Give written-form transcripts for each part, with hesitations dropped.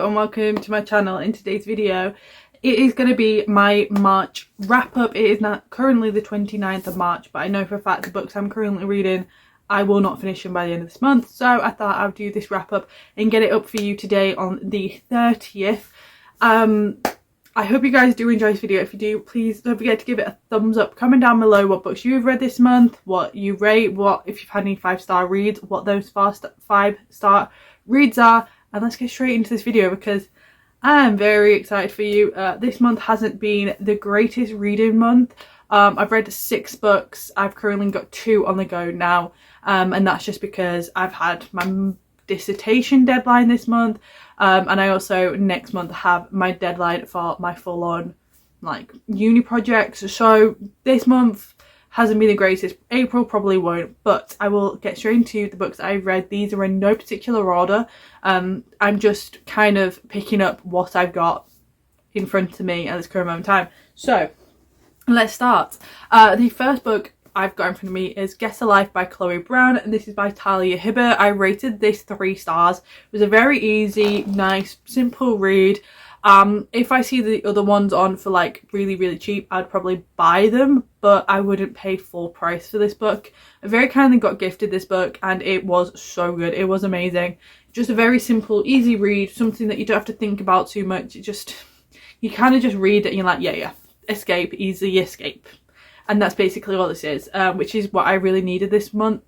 and welcome to my channel. In today's video it is going to be my March wrap up. It is not currently the 29th of March, but I know for a fact the books I'm currently reading I will not finish them by the end of this month, so I thought I'd do this wrap up and get it up for you today on the 30th. I hope you guys do enjoy this video. If you do, please don't forget to give it a thumbs up. Comment down below what books you've read this month, what you rate, what if you've had any 5-star reads, what those 5-star reads are, and let's get straight into this video because I am very excited for you. This month hasn't been the greatest reading month. I've read 6 books. I've currently got 2 on the go now, and that's just because I've had my dissertation deadline this month, and I also next month have my deadline for my full-on like uni projects. So this month hasn't been the greatest. April probably won't, but I will get straight into the books I've read. These are in no particular order. I'm just kind of picking up what I've got in front of me at this current moment in time. So let's start. The first book I've got in front of me is Get a Life by Chloe Brown, and this is by Talia Hibbert. I rated this 3 stars. It was a very easy, nice, simple read. If I see the other ones on for like really cheap, I'd probably buy them, but I wouldn't pay full price for this book. I very kindly got gifted this book and it was so good. It was amazing. Just a very simple, easy read, something that you don't have to think about too much. It just, you kind of just read it and you're like, yeah, escape, easy escape. And that's basically all this is, which is what I really needed this month.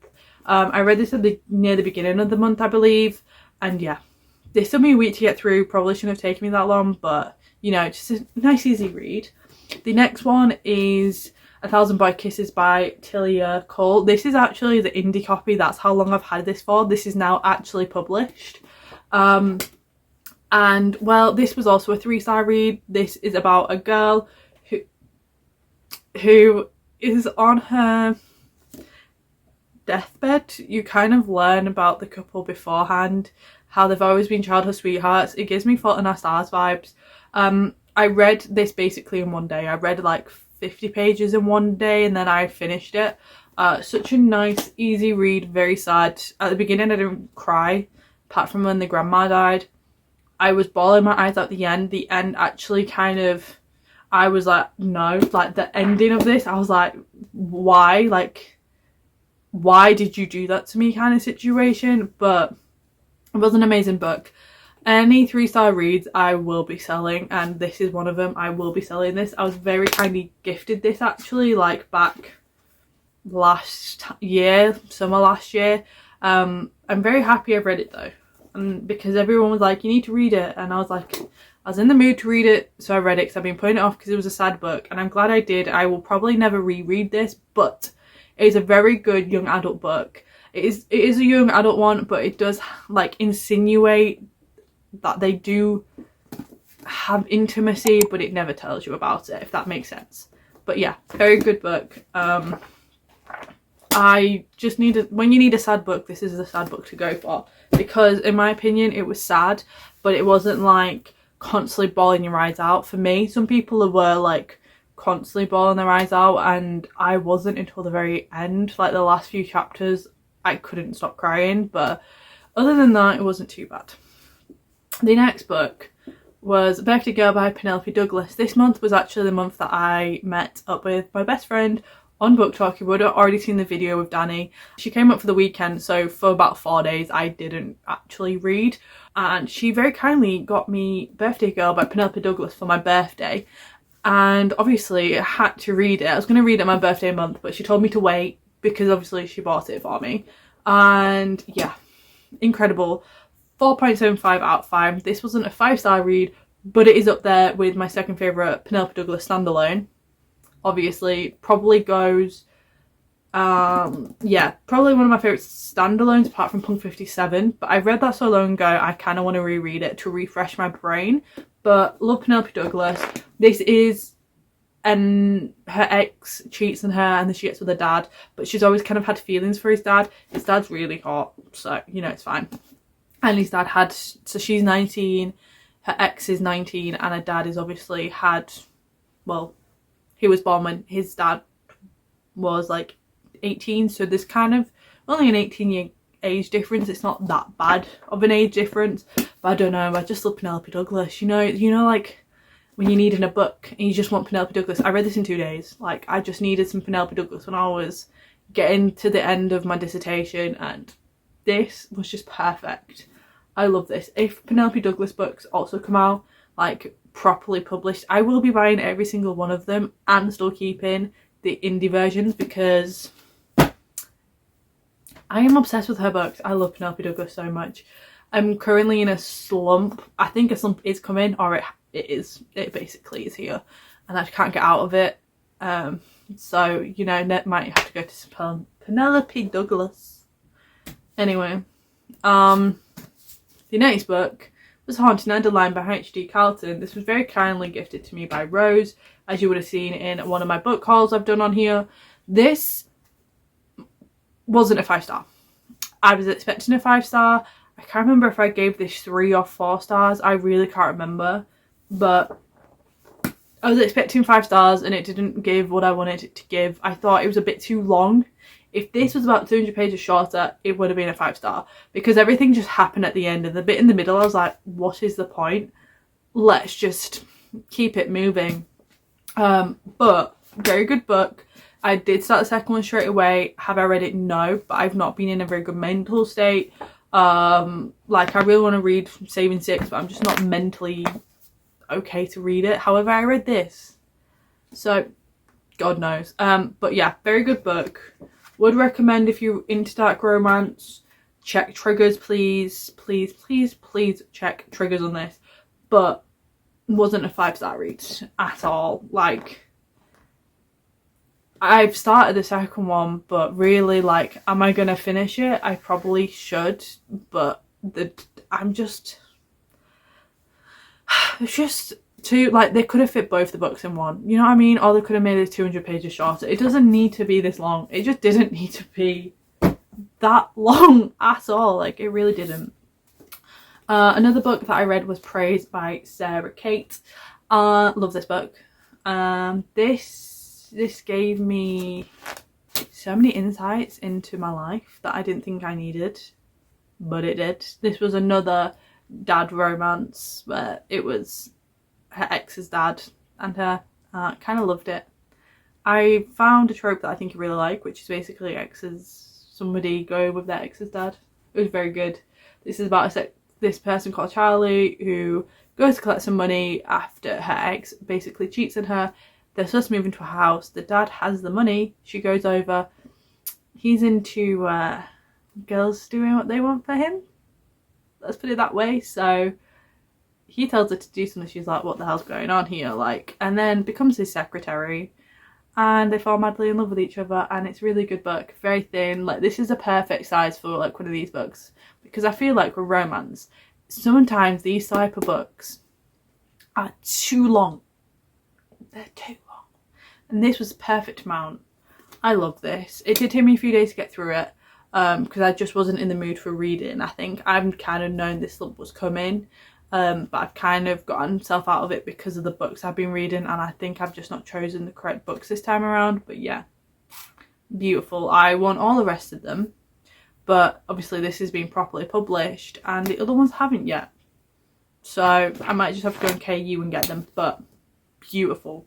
I read this at near the beginning of the month, I believe, and yeah. This took me a week to get through, probably shouldn't have taken me that long, but you know, just a nice easy read. The next one is 1,000 Boy Kisses by Tilia Cole. This is actually the indie copy, that's how long I've had this for. This is now actually published. And well, this was also a 3-star read. This is about a girl who is on her deathbed. You kind of learn about the couple beforehand, how they've always been childhood sweethearts. It gives me Fault in Our Stars vibes. I read this basically in one day. I read like 50 pages in one day and then I finished it. Such a nice, easy read, very sad. At the beginning I didn't cry, apart from when the grandma died. I was bawling my eyes out the end. The end actually kind of, I was like, no, like the ending of this, I was like, why? Like, why did you do that to me kind of situation? But it was an amazing book. Any 3-star reads I will be selling, and this is one of them. I will be selling this. I was very kindly gifted this actually, like back last year, summer last year. I'm very happy I've read it though, and because everyone was like, you need to read it, and I was like, I was in the mood to read it, so I read it because I've been putting it off because it was a sad book, and I'm glad I did. I will probably never reread this, but it is a very good young adult book. It is a young adult one, but it does like insinuate that they do have intimacy, but it never tells you about it, if that makes sense. But yeah, very good book. I just when you need a sad book, this is the sad book to go for, because in my opinion it was sad, but it wasn't like constantly bawling your eyes out. For me, some people were like constantly bawling their eyes out, and I wasn't until the very end, like the last few chapters. I couldn't stop crying, but other than that it wasn't too bad. The next book was Birthday Girl by Penelope Douglas. This month was actually the month that I met up with my best friend on Book Talk. You would have already seen the video with Danny. She came up for the weekend, so for about 4 days I didn't actually read, and she very kindly got me Birthday Girl by Penelope Douglas for my birthday, and obviously I had to read it. I was going to read it my birthday month, but she told me to wait because obviously she bought it for me, and yeah, incredible. 4.75 out of 5. This wasn't a 5-star read, but it is up there with my second favourite Penelope Douglas standalone. Obviously, probably goes, yeah, probably one of my favourite standalones apart from Punk 57, but I read that so long ago I kind of want to reread it to refresh my brain. But love Penelope Douglas. This is, and her ex cheats on her and then she gets with her dad, but she's always kind of had feelings for his dad. His dad's really hot, so you know, it's fine. And his dad had, so she's 19, her ex is 19, and her dad is obviously had, well, he was born when his dad was like 18, so there's kind of only an 18-year age difference. It's not that bad of an age difference, but I don't know, I just love Penelope Douglas. You know, like when you need in a book and you just want Penelope Douglas. I read this in 2 days. Like, I just needed some Penelope Douglas when I was getting to the end of my dissertation, and this was just perfect. I love this. If Penelope Douglas books also come out, like, properly published, I will be buying every single one of them and still keeping the indie versions, because I am obsessed with her books. I love Penelope Douglas so much. I'm currently in a slump. I think a slump is coming, or it basically is here, and I can't get out of it. So, you know, Net might have to go to some Penelope Douglas. Anyway, the next book was Haunting Adeline by H.D. Carlton. This was very kindly gifted to me by Rose, as you would have seen in one of my book hauls I've done on here. This wasn't a 5-star. I was expecting a 5-star. I can't remember if I gave this 3 or 4 stars. I really can't remember, but I was expecting 5 stars and it didn't give what I wanted it to give. I thought it was a bit too long. If this was about 200 pages shorter, it would have been a 5-star, because everything just happened at the end, and the bit in the middle I was like, what is the point? Let's just keep it moving. But very good book. I did start the second one straight away. Have I read it? No, but I've not been in a very good mental state. Like, I really want to read Saving Six, but I'm just not mentally okay to read it. However, I read this, so God knows. But yeah, very good book. Would recommend if you're into dark romance. Check triggers, please, please, please, please check triggers on this. But wasn't a 5-star read at all. Like, I've started the second one, but really, like, am I gonna finish it? I probably should, but it's just too, like, they could have fit both the books in one, you know what I mean? Or they could have made it 200 pages shorter. It doesn't need to be this long. It just didn't need to be that long at all. Like, it really didn't. Another book that I read was Praise by Sarah Kate. Love this book. This gave me so many insights into my life that I didn't think I needed, but it did. This was another dad romance where it was her ex's dad and her. Kind of loved it. I found a trope that I think you really like, which is basically somebody go with their ex's dad. It was very good. This is about this person called Charlie who goes to collect some money after her ex basically cheats on her. They're supposed to move into a house. The dad has the money. She goes over. He's into girls doing what they want for him. Let's put it that way. So he tells her to do something. She's like, what the hell's going on here? Like, and then becomes his secretary. And they fall madly in love with each other. And it's a really good book. Very thin. Like, this is a perfect size for like one of these books. Because I feel like with romance, sometimes these type of books are too long. They're too long. And this was the perfect amount. I love this. It did take me a few days to get through it. Because I just wasn't in the mood for reading. I think I've kind of known this slump was coming. But I've kind of gotten myself out of it because of the books I've been reading. And I think I've just not chosen the correct books this time around. But yeah, beautiful. I want all the rest of them. But obviously this is being properly published. And the other ones haven't yet. So I might just have to go on KU and get them. But beautiful.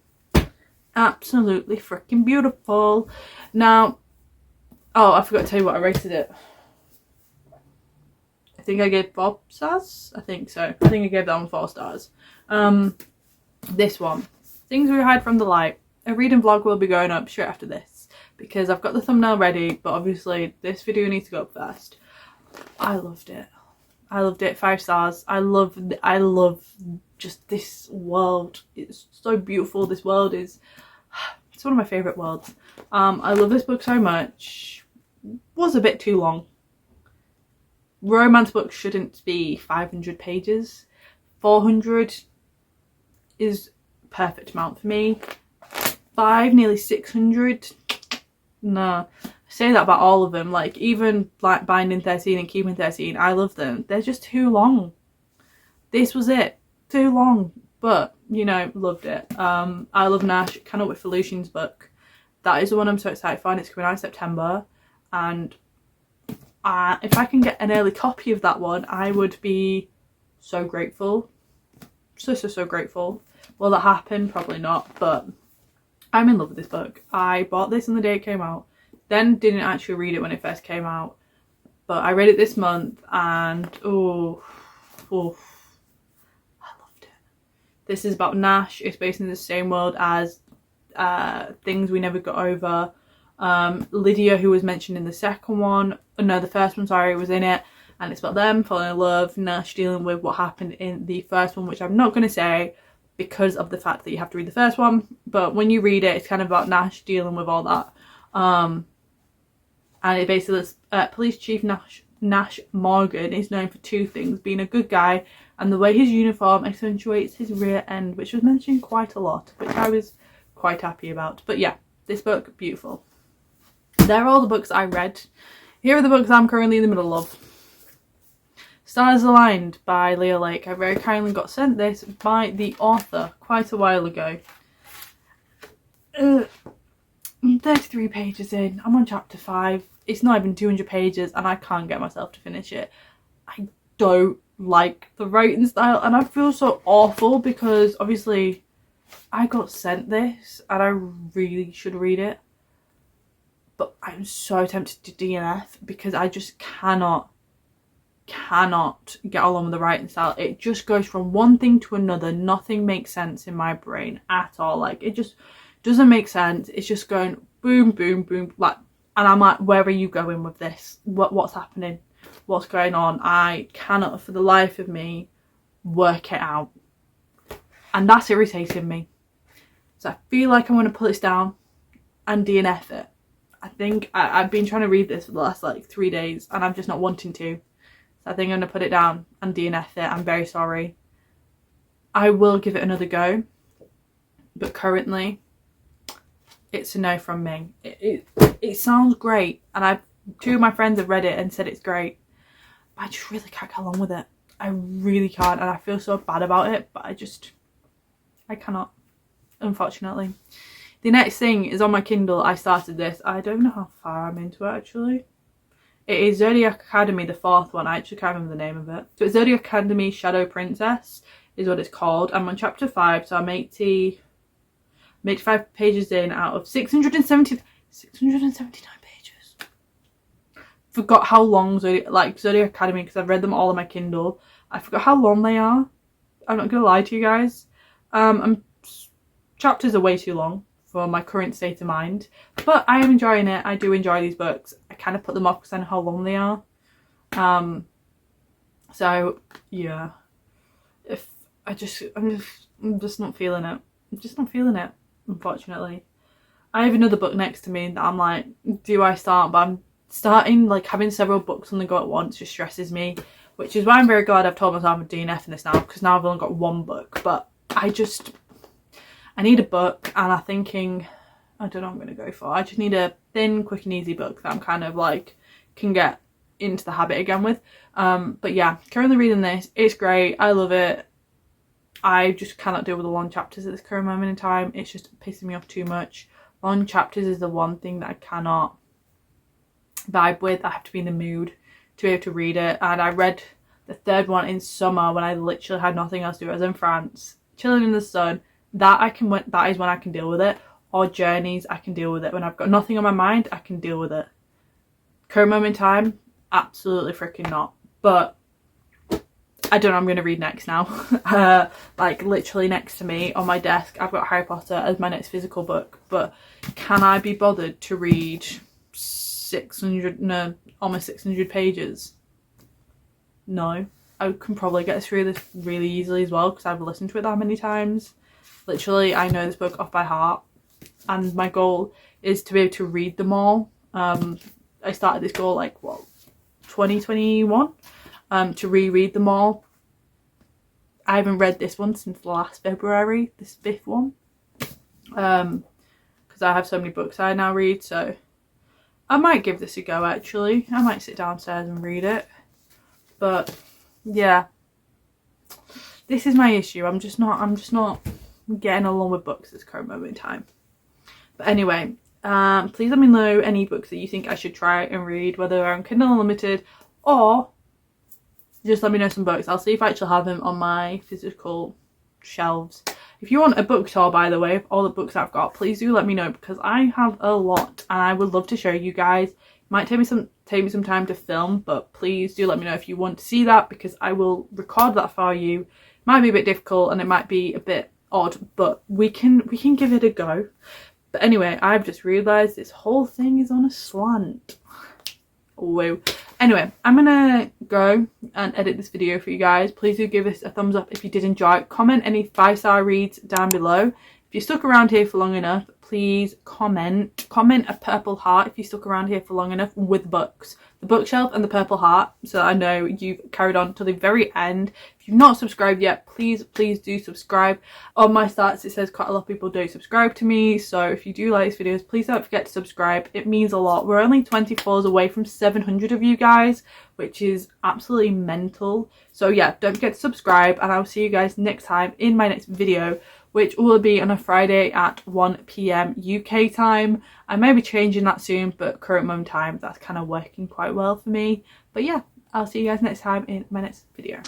Absolutely freaking beautiful. Now, oh, I forgot to tell you what I rated it. I think I gave 4 stars. I think so. I think I gave that one 4 stars. This one, Things We Hide from the Light. A reading vlog will be going up straight after this because I've got the thumbnail ready, but obviously this video needs to go up first. I loved it. I loved it. 5 stars. I love just this world. It's so beautiful. This world is, it's one of my favourite worlds. I love this book so much. Was a bit too long. Romance books shouldn't be 500 pages. 400 is perfect amount for me. 5, nearly 600. No. I say that about all of them. Like, even like Binding 13 and Keeping 13, I love them. They're just too long. This was it. Too long. But, you know, loved it. I love Nash. Cannot wait for Lucian's book. That is the one I'm so excited for, and it's coming out in September. And if I can get an early copy of that one, I would be so grateful. So grateful. Will that happen? Probably not, but I'm in love with this book. I bought this on the day it came out, then didn't actually read it when it first came out, but I read it this month and oh, I loved it. This is about Nash. It's based in the same world as Things We Never Got Over. Lydia, who was mentioned in the second one, no, the first one, sorry, was in it, and it's about them falling in love, Nash dealing with what happened in the first one, which I'm not going to say because of the fact that you have to read the first one, but when you read it, it's kind of about Nash dealing with all that. And it basically Police Chief Nash Morgan is known for two things: being a good guy and the way his uniform accentuates his rear end, which was mentioned quite a lot, which I was quite happy about. But yeah, this book, beautiful. They're all the books I read. Here are the books I'm currently in the middle of. Stars Aligned by Leah Lake. I very kindly got sent this by the author quite a while ago. I'm 33 pages in. I'm on chapter 5. It's not even 200 pages and I can't get myself to finish it. I don't like the writing style and I feel so awful because obviously I got sent this and I really should read it. But I'm so tempted to DNF because I just cannot get along with the writing style. It just goes from one thing to another. Nothing makes sense in my brain at all. Like, it just doesn't make sense. It's just going boom, boom, boom. Like, and I'm like, where are you going with this? What's happening? What's going on? I cannot for the life of me work it out. And that's irritating me. So I feel like I'm going to pull this down and DNF it. I think I've been trying to read this for the last like 3 days and I'm just not wanting to. So I think I'm going to put it down and DNF it. I'm very sorry. I will give it another go. But currently, it's a no from me. It sounds great. And two of my friends have read it and said it's great. But I just really can't get along with it. I really can't. And I feel so bad about it. But I cannot, unfortunately. The next thing is on my Kindle. I started this. I don't know how far I'm into it actually. It is Zodiac Academy, the fourth one. I actually can't remember the name of it. So it's Zodiac Academy Shadow Princess is what it's called. I'm on chapter 5, so I'm 85 pages in out of 679 pages. Forgot how long Zodiac Academy, because I've read them all on my Kindle. I forgot how long they are. I'm not gonna lie to you guys. Chapters are way too long for my current state of mind, but I am enjoying it. I do enjoy these books. I kind of put them off because I know how long they are. So yeah, I'm just not feeling it. I'm just not feeling it, unfortunately. I have another book next to me that I'm like, do I start? But I'm starting, like, having several books on the go at once just stresses me, which is why I'm very glad I've told myself I'm DNFing this now, because now I've only got one book. But I need a book, and I'm thinking, I don't know what I'm going to go for. I just need a thin, quick and easy book that I'm kind of like, can get into the habit again with. But yeah, currently reading this. It's great. I love it. I just cannot deal with the long chapters at this current moment in time. It's just pissing me off too much. Long chapters is the one thing that I cannot vibe with. I have to be in the mood to be able to read it. And I read the third one in summer when I literally had nothing else to do. I was in France, chilling in the sun. That is when I can deal with it. Or journeys, I can deal with it. When I've got nothing on my mind, I can deal with it. Current moment in time, absolutely freaking not. But I don't know what I'm going to read next now. Like, literally next to me on my desk, I've got Harry Potter as my next physical book. But can I be bothered to read almost 600 pages? No. I can probably get through this really easily as well, because I've listened to it that many times. Literally, I know this book off by heart. And my goal is to be able to read them all. I started this goal, 2021? To reread them all. I haven't read this one since last February, this 5th one. Because I have so many books I now read, so I might give this a go actually. I might sit downstairs and read it. But yeah. This is my issue. I'm just not getting along with books at this current moment in time. But anyway, Please let me know any books that you think I should try and read, whether they're on Kindle Unlimited, or just let me know some books. I'll see if I actually have them on my physical shelves. If you want a book tour, by the way, of all the books I've got, please do let me know, because I have a lot and I would love to show you guys. It might take me some time to film, but please do let me know if you want to see that, because I will record that for you. It might be a bit difficult and it might be a bit odd, but we can give it a go. But anyway, I've just realised this whole thing is on a slant. Whoa. Anyway, I'm gonna go and edit this video for you guys. Please do give us a thumbs up if you did enjoy it. Comment any 5-star reads down below. If you stuck around here for long enough, please comment a purple heart if you stuck around here for long enough, with books, the bookshelf and the purple heart, so I know you've carried on to the very end. If you've not subscribed yet, please do subscribe. On my stats it says quite a lot of people don't subscribe to me, so if you do like these videos, please don't forget to subscribe. It means a lot. We're only 24 away from 700 of you guys, which is absolutely mental. So yeah, don't forget to subscribe, and I'll see you guys next time in my next video, which will be on a Friday at 1 PM UK time. I may be changing that soon, but current moment time, that's kind of working quite well for me. But yeah, I'll see you guys next time in my next video.